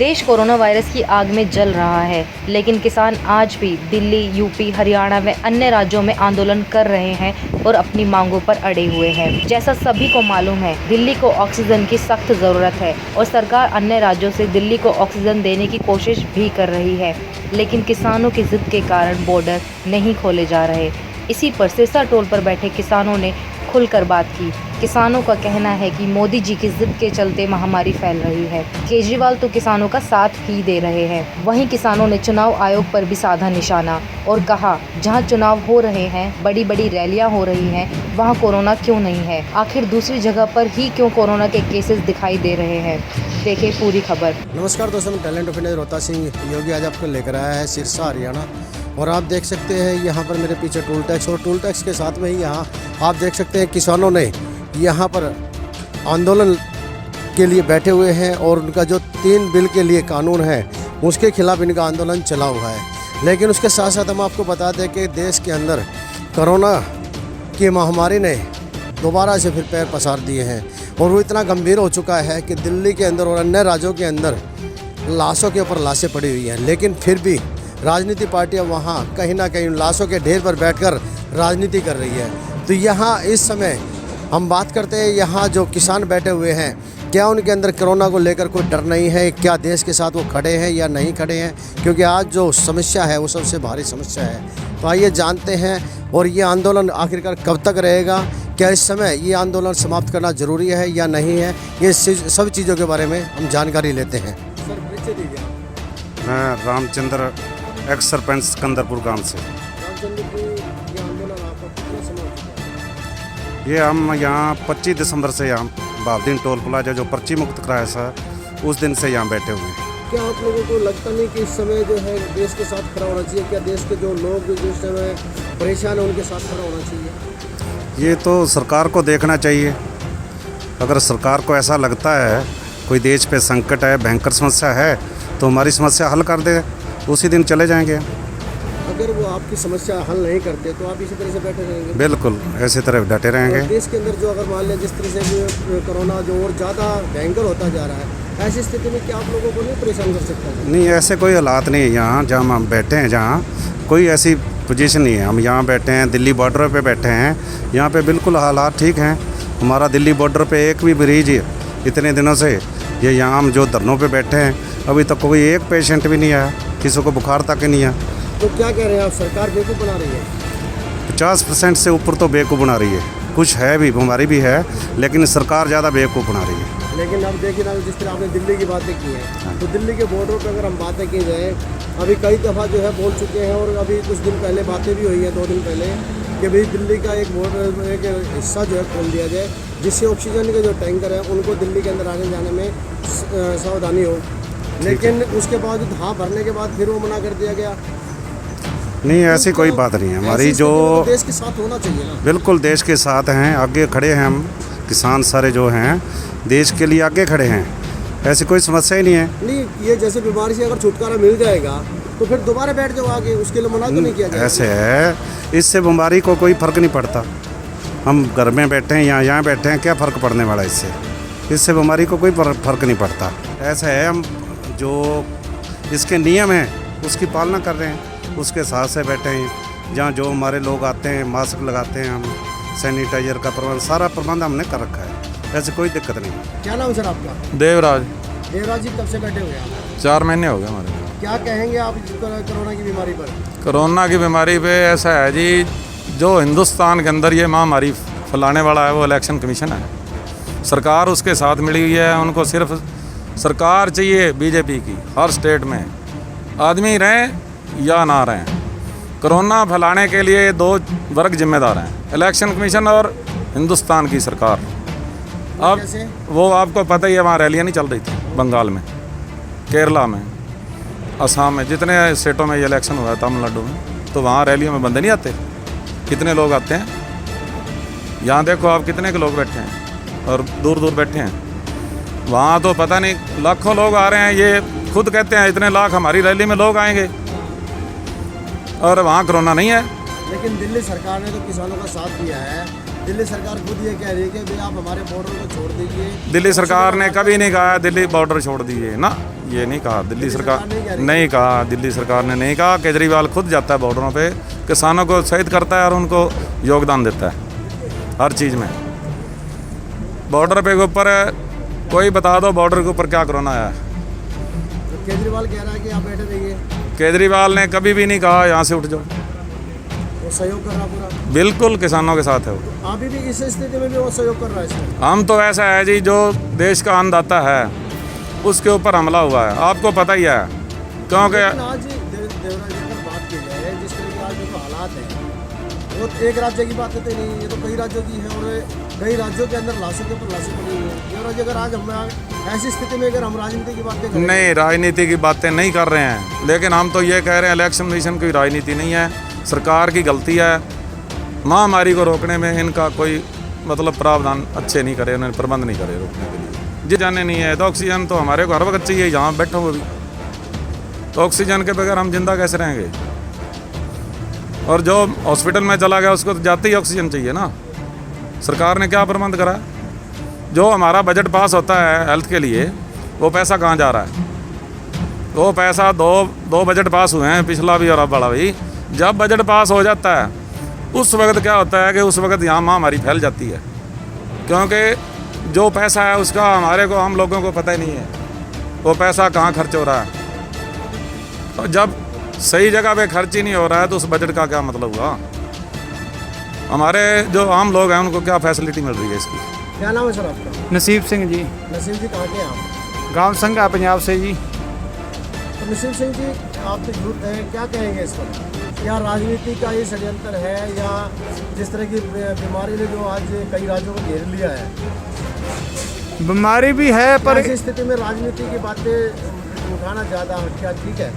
देश corona virus की आग में जल रहा है, लेकिन किसान आज भी दिल्ली, यूपी, हरियाणा व अन्य राज्यों में आंदोलन कर रहे हैं और अपनी मांगों पर अड़े हुए हैं। जैसा सभी को मालूम है, दिल्ली को ऑक्सीजन की सख्त जरूरत है और सरकार अन्य राज्यों से दिल्ली को ऑक्सीजन देने की कोशिश भी कर रही है, लेकिन किसानों की जिद के कारण बॉर्डर नहीं खोले जा रहे। इसी पर सिरसा टोल पर बैठे किसानों ने खुलकर बात की। किसानों का कहना है कि मोदी जी की जिद के चलते महामारी फैल रही है। केजरीवाल तो किसानों का साथ ही दे रहे हैं। वहीं किसानों ने चुनाव आयोग पर भी साधा निशाना और कहा, जहां चुनाव हो रहे हैं, बड़ी बड़ी रैलियां हो रही हैं, वहां कोरोना क्यों नहीं है? आखिर दूसरी जगह पर ही क्यों कोरोना के केसेस दिखाई दे रहे हैं? देखें पूरी खबर। नमस्कार दोस्तों, मैं talent of India Rohta Singh Yogi आज आपको लेकर आया है सिरसा हरियाणा। और आप देख सकते हैं यहाँ पर मेरे पीछे टोल टैक्स, और टोल टैक्स के साथ में ही यहाँ आप देख सकते हैं किसानों ने यहाँ पर आंदोलन के लिए बैठे हुए हैं और उनका जो 3 बिल के लिए कानून है उसके खिलाफ इनका आंदोलन चला हुआ है। लेकिन उसके साथ साथ हम आपको बता दें कि देश के अंदर कोरोना की महामारी ने दोबारा से फिर पैर पसार दिए हैं और वो इतना गंभीर हो चुका है कि दिल्ली के अंदर और अन्य राज्यों के अंदर लाशों के ऊपर लाशें पड़ी हुई हैं। लेकिन फिर भी राजनीति पार्टियां वहां कहीं ना कहीं लाशों के ढेर पर बैठकर राजनीति कर रही है। तो यहाँ इस समय हम बात करते हैं, यहाँ जो किसान बैठे हुए हैं, क्या उनके अंदर कोरोना को लेकर कोई डर नहीं है? क्या देश के साथ वो खड़े हैं या नहीं खड़े हैं? क्योंकि आज जो समस्या है वो सबसे भारी समस्या है। तो आइए जानते हैं, और ये आंदोलन आखिरकार कब तक रहेगा? क्या इस समय ये आंदोलन समाप्त करना ज़रूरी है या नहीं है? ये सब चीज़ों के बारे में हम जानकारी लेते हैं। सर परिचय दीजिए। मैं रामचंद्र, एक्स सरपंच सिकंदरपुर गांव से। रामचंद्र जी, ये आंदोलन आपका कितना समय हो चुका है? ये हम यहाँ 25 दिसंबर से यहाँ बाबदीन टोल प्लाजा जो पर्ची मुक्त कराया था, उस दिन से यहाँ बैठे हुए हैं। क्या आप लोगों को लगता नहीं कि इस समय जो है देश के साथ खड़ा होना चाहिए? क्या देश के जो लोग जो इस समय परेशान हैं उनके साथ खड़ा होना चाहिए? ये तो सरकार को देखना चाहिए। अगर सरकार को ऐसा लगता है कोई देश पे संकट है, भयंकर समस्या है, तो हमारी समस्या हल कर दे, उसी दिन चले जाएंगे। अगर वो आपकी समस्या हल नहीं करते तो आप इसी तरह से बैठे रहेंगे? बिल्कुल ऐसे तरह डटे रहेंगे। देश के अंदर जो अगर मान लें जिस तरह से कोरोना जो और ज़्यादा भयंकर होता जा रहा है, ऐसी स्थिति में क्या आप लोगों को नहीं परेशान कर सकता है? नहीं, ऐसे कोई हालात नहीं है यहाँ जहाँ हम बैठे हैं, जहाँ कोई ऐसी पोजीशन नहीं है। हम यहाँ बैठे हैं, दिल्ली बॉर्डर पे बैठे हैं, यहाँ पे बिल्कुल हालात ठीक हैं। हमारा दिल्ली बॉर्डर पे एक भी मरीज इतने दिनों से ये यहाँ हम जो धरनों पे बैठे हैं, अभी तक कोई एक पेशेंट भी नहीं आया, किसी को बुखार तक नहीं आया। तो क्या कह रहे हैं आप, सरकार बेवकूफ़ बना रही है? 50% से ऊपर तो बेवकूफ़ बना रही है। कुछ है भी, बीमारी भी है, लेकिन सरकार ज़्यादा बेवकूफ़ बना रही है। लेकिन अब देखिए ना, जिस तरह आपने दिल्ली की बातें की हैं, तो दिल्ली के बॉर्डर पर अगर हम बातें की जाए, अभी कई दफ़ा जो है बोल चुके हैं, और अभी कुछ दिन पहले बातें भी हुई हैं, 2 दिन पहले, कि भाई दिल्ली का एक बॉर्डर एक हिस्सा जो है खोल दिया जाए, जिससे ऑक्सीजन के जो टैंकर हैं उनको दिल्ली के अंदर आने जाने में सावधानी हो। लेकिन उसके बावजूद हाँ भरने के बाद फिर वो मना कर दिया गया। नहीं, ऐसी कोई बात नहीं है। हमारी जो देश के साथ होना चाहिए ना। बिल्कुल देश के साथ हैं, आगे खड़े हैं हम। किसान सारे जो हैं देश के लिए आगे खड़े हैं, ऐसी कोई समस्या ही नहीं है। नहीं, ये जैसे बीमारी से अगर छुटकारा मिल जाएगा तो फिर दोबारा बैठ जाओ आगे, उसके लिए मना तो नहीं किया जाएगा। ऐसे है, इससे बीमारी को कोई फ़र्क नहीं पड़ता। हम घर में बैठे हैं, यहाँ बैठे हैं, क्या फ़र्क पड़ने वाला इससे बीमारी को कोई फ़र्क नहीं पड़ता। ऐसा है, हम जो इसके नियम हैं उसकी पालना कर रहे हैं, उसके साथ से बैठे हैं। जहाँ जो हमारे लोग आते हैं, मास्क लगाते हैं, हम सैनिटाइजर का प्रबंध, सारा प्रबंध हमने कर रखा है, ऐसे कोई दिक्कत नहीं। क्या नाम सर आपका? देवराज। देवराज जी, कब से बैठे हुए हैं? 4 महीने हो गए हमारे। क्या कहेंगे आप कोरोना की बीमारी पर? कोरोना की बीमारी पे ऐसा है जी, जो हिंदुस्तान के अंदर ये महामारी फैलाने वाला है वो इलेक्शन कमीशन है। सरकार उसके साथ मिली हुई है। उनको सिर्फ सरकार चाहिए बीजेपी की, हर स्टेट में आदमी रहें या ना रहें। कोरोना फैलाने के लिए 2 वर्ग जिम्मेदार हैं, इलेक्शन कमीशन और हिंदुस्तान की सरकार। अब वो आपको पता ही है, वहाँ रैलियाँ नहीं चल रही थी बंगाल में, केरला में, असम में, जितने स्टेटों में ये इलेक्शन हुआ है, तमिलनाडु में, तो वहाँ रैलियों में बंदे नहीं आते। कितने लोग आते हैं? यहाँ देखो आप कितने के लोग बैठे हैं और दूर दूर बैठे हैं। वहाँ तो पता नहीं लाखों लोग आ रहे हैं, ये खुद कहते हैं इतने लाख हमारी रैली में लोग आएंगे, और वहाँ कोरोना नहीं है। लेकिन दिल्ली सरकार ने तो किसानों का साथ दिया है। दिल्ली सरकार खुद ये कह रही है कि भाई आप हमारे बॉर्डर को छोड़ दीजिए। दिल्ली सरकार ने कभी नहीं कहा दिल्ली बॉर्डर छोड़ दीजिए ना, ये नहीं कहा दिल्ली सरकार सरकार नहीं कह रही? नहीं कहा, दिल्ली सरकार ने नहीं कहा। केजरीवाल खुद जाता है बॉर्डरों पे, किसानों को शहीद करता है और उनको योगदान देता है हर चीज़ में। बॉर्डर पे के ऊपर कोई बता दो बॉर्डर के ऊपर क्या कोरोना आया है। तो केजरीवाल कह रहा है कि आप बैठे रहिए, केजरीवाल ने कभी भी नहीं कहा यहाँ से उठ जाओ, वो सहयोग कर रहा पूरा। बिल्कुल किसानों के साथ है वो। अभी भी इस स्थिति में भी वो सहयोग कर रहा है इसमें। हम तो ऐसा है जी, जो देश का अन्नदाता है उसके ऊपर हमला हुआ है, आपको पता ही है। क्योंकि लेकिन आज देवराज जी अगर बात की जाए, जिस तरह के आज जो हालात हैं, वो तो एक राज्य की बात तो नहीं, ये तो कई राज्यों की है और कई राज्यों के अंदर लाशों के ऊपर लाशें पड़ी हुई हैं। देवराज जी, अगर आज हम ऐसी स्थिति में अगर हम राजनीति की बातें करें, नहीं, राजनीति की बातें नहीं कर रहे हैं, लेकिन हम तो ये कह रहे हैं इलेक्शन कमीशन की राजनीति नहीं है, सरकार की गलती है। महामारी को रोकने में इनका कोई मतलब प्रावधान अच्छे नहीं करे, उन्होंने प्रबंध नहीं करे रोकने के लिए। जी जाने नहीं है तो ऑक्सीजन तो हमारे को हर वक्त चाहिए, जहाँ बैठो वो भी, तो ऑक्सीजन के बगैर हम जिंदा कैसे रहेंगे। और जो हॉस्पिटल में चला गया उसको तो जाते ही ऑक्सीजन चाहिए ना। सरकार ने क्या प्रबंध करा? जो हमारा बजट पास होता है हेल्थ के लिए, वो पैसा कहाँ जा रहा है? वो पैसा दो बजट पास हुए हैं, पिछला भी और अब वाला भी। जब बजट पास हो जाता है उस वक्त क्या होता है कि उस वक्त यहाँ महामारी फैल जाती है, क्योंकि जो पैसा है उसका हमारे को, हम लोगों को पता ही नहीं है वो पैसा कहाँ खर्च हो रहा है। और जब सही जगह पे खर्च ही नहीं हो रहा है तो उस बजट का क्या मतलब हुआ? हमारे जो आम लोग हैं उनको क्या फैसिलिटी मिल रही है इसकी? क्या नाम है सर आपका? नसीब सिंह जी, नसीम जी, कहाँ के हैं आप? गांव संघा पंजाब से जी। तो नसीम सिंह जी, आप तो यूथ हैं, क्या कहेंगे इस पर? क्या राजनीति का ये षड्यंत्र है, या जिस तरह की बीमारी ने जो आज कई राज्यों को घेर लिया है, बीमारी भी है पर ऐसी स्थिति में राजनीति की बातें उठाना ज़्यादा क्या ठीक है?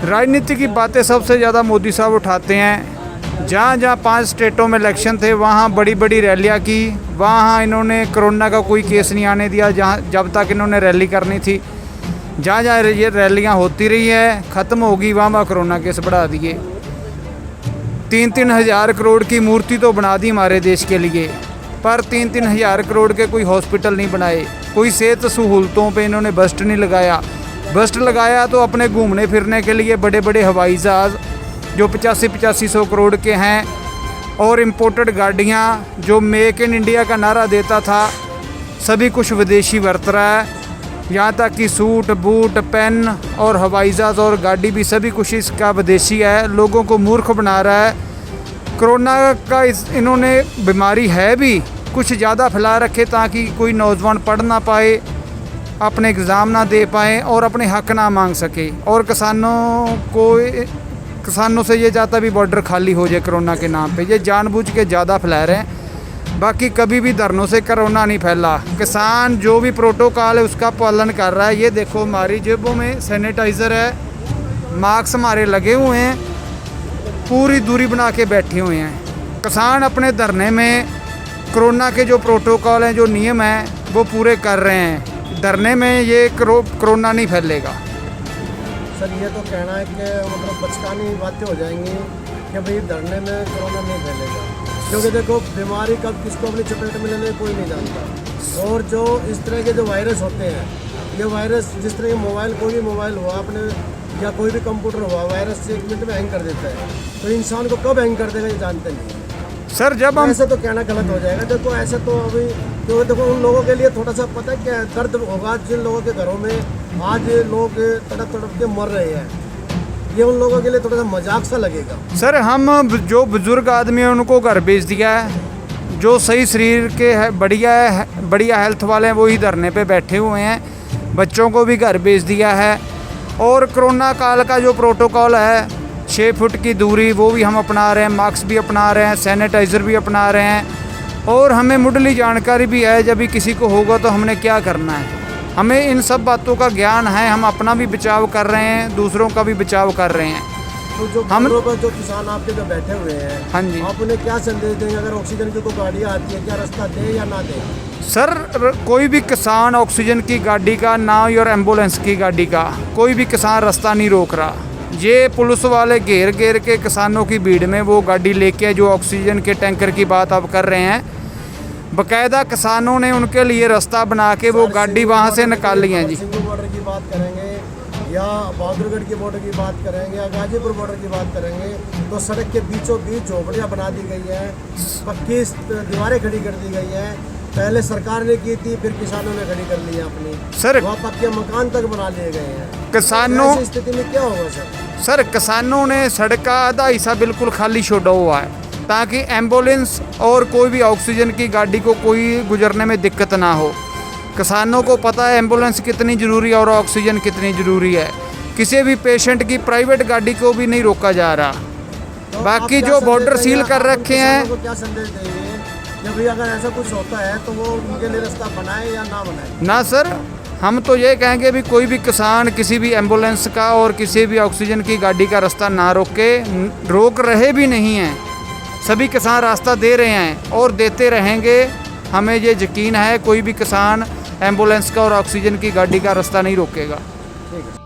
राजनीति की बातें सबसे ज़्यादा मोदी साहब उठाते हैं। जहाँ जहाँ 5 स्टेटों में इलेक्शन थे वहाँ बड़ी बड़ी रैलियाँ की, वहाँ इन्होंने कोरोना का कोई केस नहीं आने दिया। जहाँ जब तक इन्होंने रैली करनी थी, जहाँ जहाँ ये रैलियाँ होती रही है, ख़त्म होगी वहाँ कोरोना केस बढ़ा दिए। 3-3 हज़ार करोड़ की मूर्ति तो बना दी हमारे देश के लिए, पर 3-3 हज़ार करोड़ के कोई हॉस्पिटल नहीं बनाए, कोई सेहत सहूलतों पे इन्होंने बस्ट नहीं लगाया। बस्ट लगाया तो अपने घूमने फिरने के लिए बड़े बड़े हवाई जहाज़ जो 85-8500 करोड़ के हैं, और इम्पोर्टेड गाड़ियाँ जो मेक इन इंडिया का नारा देता था, सभी कुछ विदेशी बरत रहा है। यहाँ तक कि सूट बूट पेन और हवाई जहाज़ और गाड़ी भी सभी कुछ इसका विदेशी है, लोगों को मूर्ख बना रहा है। कोरोना का इन्होंने बीमारी है भी कुछ ज़्यादा फैला रखे ताकि कोई नौजवान पढ़ ना पाए, अपने एग्ज़ाम ना दे पाए और अपने हक ना मांग सके। और किसानों से ये चाहता भी बॉर्डर खाली हो जाए कोरोना के नाम पे, ये जानबूझ के ज़्यादा फैला रहे हैं। बाकी कभी भी धरनों से कोरोना नहीं फैला। किसान जो भी प्रोटोकॉल है उसका पालन कर रहा है। ये देखो हमारी जेबों में सैनिटाइज़र है, मास्क हमारे लगे हुए हैं, पूरी दूरी बना के बैठे हुए हैं। किसान अपने धरने में कोरोना के जो प्रोटोकॉल हैं, जो नियम हैं, वो पूरे कर रहे हैं। धरने में ये कोरोना नहीं फैलेगा। सर, ये तो कहना है कि मतलब बचकानी बातें हो जाएंगी कि भाई धरने में कोरोना नहीं फैलेगा, क्योंकि देखो बीमारी कब किसको अपनी चपेट में ले ले कोई नहीं जानता। और जो इस तरह के जो वायरस होते हैं, ये वायरस जिस तरह के मोबाइल, कोई भी मोबाइल हुआ अपने या कोई भी कंप्यूटर हुआ, वायरस से 1 मिनट में हैंग कर देता है, तो इंसान को कब हैंग कर देगा ये जानते नहीं। सर जब हम ऐसे तो कहना गलत हो जाएगा। देखो ऐसे तो अभी क्योंकि देखो उन लोगों के लिए थोड़ा सा पता है क्या दर्द होगा, जिन लोगों के घरों में आज लोग तड़प तड़प के मर रहे हैं, ये उन लोगों के लिए थोड़ा सा मजाक सा लगेगा। सर हम जो बुजुर्ग आदमी हैं उनको घर भेज दिया है, जो सही शरीर के है, बढ़िया हेल्थ वाले हैं वही धरने पे बैठे हुए हैं, बच्चों को भी घर भेज दिया है। और कोरोना काल का जो प्रोटोकॉल है 6 फुट की दूरी वो भी हम अपना रहे हैं, मास्क भी अपना रहे हैं, सैनिटाइज़र भी अपना रहे हैं। और हमें मुढ़ली जानकारी भी है जब भी किसी को होगा तो हमने क्या करना है, हमें इन सब बातों का ज्ञान है। हम अपना भी बचाव कर रहे हैं, दूसरों का भी बचाव कर रहे हैं। तो जो हम पर जो किसान आपके जो बैठे हुए हैं, हाँ जी, आप उन्हें क्या संदेश देंगे? अगर ऑक्सीजन की कोई गाड़ियाँ आती है, क्या रास्ता दे या ना दे? सर कोई भी किसान ऑक्सीजन की गाड़ी का ना और एम्बुलेंस की गाड़ी का कोई भी किसान रास्ता नहीं रोक रहा। ये पुलिस वाले घेर घेर के किसानों की भीड़ में वो गाड़ी लेके जो ऑक्सीजन के टैंकर की बात आप कर रहे हैं, बाकायदा किसानों ने उनके लिए रास्ता बना के वो गाड़ी वहाँ से निकाली है जी। बॉर्डर की बात करेंगे या बहादुरगढ़ की बॉर्डर की बात करेंगे या गाजीपुर बॉर्डर की बात करेंगे तो सड़क के बीचों बीच झोपड़ियाँ बना दी गई हैं, पक्की दीवारें खड़ी कर दी गई हैं। पहले सरकार ने की थी, फिर किसानों ने खड़ी कर ली है अपनी। सर वहाँ पक्के मकान तक बना लिए गए हैं। किसानों ऐसी स्थिति में क्या होगा सर? सर किसानों ने सड़क का आधा हिस्सा बिल्कुल खाली छोड़ा हुआ है ताकि एम्बुलेंस और कोई भी ऑक्सीजन की गाड़ी को कोई गुजरने में दिक्कत ना हो। किसानों को पता है एम्बुलेंस कितनी ज़रूरी है और ऑक्सीजन कितनी ज़रूरी है। किसी भी पेशेंट की प्राइवेट गाड़ी को भी नहीं रोका जा रहा। तो बाकी आप क्या जो संदेश बॉर्डर देंगे? सील कर आप रखे किसानों हैं, को क्या संदेश देंगे कि भाई अगर ऐसा कुछ होता है तो वो उनके लिए रास्ता बनाए या ना बनाए? ना सर, हम तो ये कहेंगे भी कोई भी किसान किसी भी एम्बुलेंस का और किसी भी ऑक्सीजन की गाड़ी का रास्ता ना रोके, रोक रहे भी नहीं हैं। सभी किसान रास्ता दे रहे हैं और देते रहेंगे। हमें ये यकीन है कोई भी किसान एम्बुलेंस का और ऑक्सीजन की गाड़ी का रास्ता नहीं रोकेगा। ठीक है।